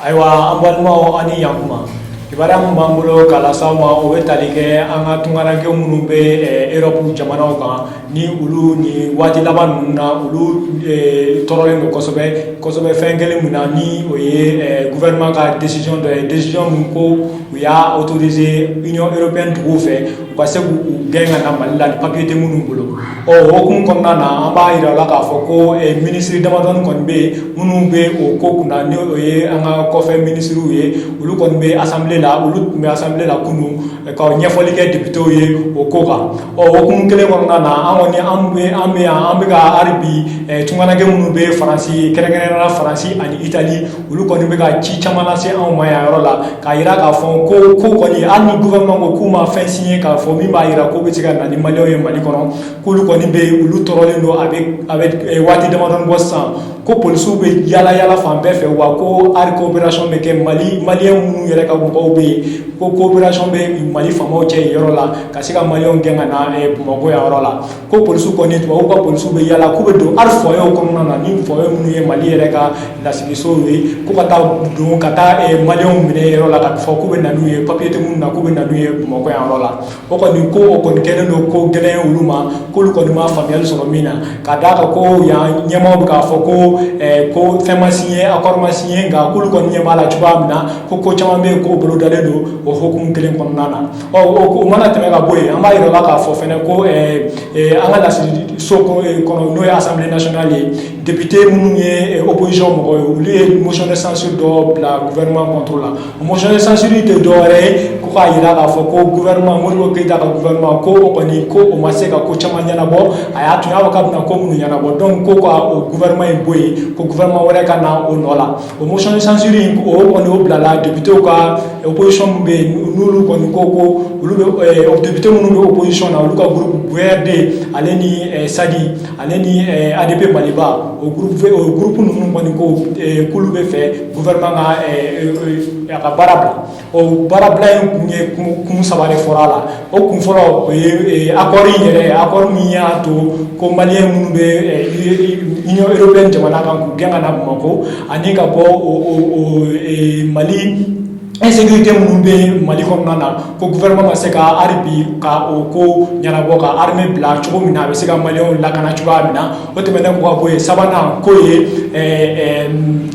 Aiwa ambalma ani yakuma ibara mbambulo kala sama o betalike anga tungana ge munube Europe jamana oka ni ulu ni wati laban na ulu torole no kosobe fengele muna ni oye gouvernement ka décision ko ya autoriser Union européenne to fait parce que genga na malila papier te munu bulo o hokum konna na amba ira la ka foko ministre de madon kon be munu be o ko kuna ni oye anga ko fe ministre ye ulu kon be assemblée la ulu me assemblée la kunu ka nyefoli ke député ye o ko ka o hokum kele konna na amoni ambe ga arbi tungana ge munu be France kere na France ani Italie ulu kon be ga ci chamana se an maya rola ka ira ka fon ko koni ani gouvernement ko kuma fin signer ka fo mi ba ira ko be tiga na ni malio ye mali kono kulu koni be ulu torole no avec wati de madon bossan ko polisu be yala fan be fe wa ko ar coopération be ke malien munu yere ka ko be ko coopération be mali famo che yorola ka siga malion genga na bumako ya yorola ko polisu koni to ko polisu be yala ko be do ar fo yo kono na ni fo yo munu ye mali yere ka la sigiso we ko kata do kata malion mine yorola ka fo ko be na nu ye papier te mun na ko be na nu ye bumako ya yorola o ko ni ko o ko kene no ko gele uluma ko lu ko ma familial so mina ka da ko ya nyama ka fo ko pharmacien accord macien ga ko lu ko nyama la tuba mina ko chama be ko bolo dale do o hokum kelen kon nana o mana teme ga boye amba iro la ka fo fene ko anga la so ko kono no assemblée nationale député munu ye opposition mo li motion de censure do la gouvernement contre la motion de censure de doré ko ka ira ka fo ko gouvernement mo ko keita ka gouvernement ko oni ko o maseka ko chama nyana bo aya tu ya ka na ko munu nyana bo donc ko o gouvernement e boye ko gouvernement wala kana o nola o motion de censure ko oni o blala député ka opposition be nulu ko ulu député munu opposition na ulu ka groupe VRD aleni sadi aleni ADP Maliba o groupe nunu ko kulu be fe gouvernement ka barabla o barabla en kum sabale forala o kum foro accord mi ya to ko malien munu be Union européenne jamana kan ku genga na mako ani ka bo Mali insécurité munu be mali kɔnɔna na ko gouvernement ma se ka arbi ka o ko ɲanabɔ ka armée bila cogo min na a bɛ se ka maliyɛnw lakana cogoya min na o tɛmɛnen ko ka bɔ yen sabanan ko ye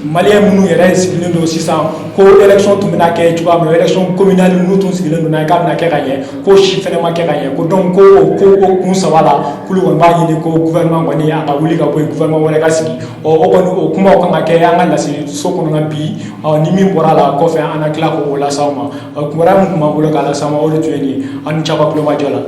maliyɛn minnu yɛrɛ sigilen don sisan ko élection tun bɛna kɛ cogoya min na élection communale n'u tun sigilen don n'a ye k'a bɛna kɛ ka ɲɛ ko si fɛnɛ ma kɛ ka ɲɛ ko donc ko o kun saba la k'olu kɔni b'a ɲini ko gouvernement kɔni a ka wuli ka bɔ yen gouvernement wɛrɛ ka sigi o kɔni o kumaw kan ka kɛ an ka laseliso kɔnɔ ka bi ni min bɔra la kɔfɛ an na tila ko o las'aw ma kumara min tun b'an bolo k'a las'aw ma o de tun ye nin ye an ni caba kulomajɔ la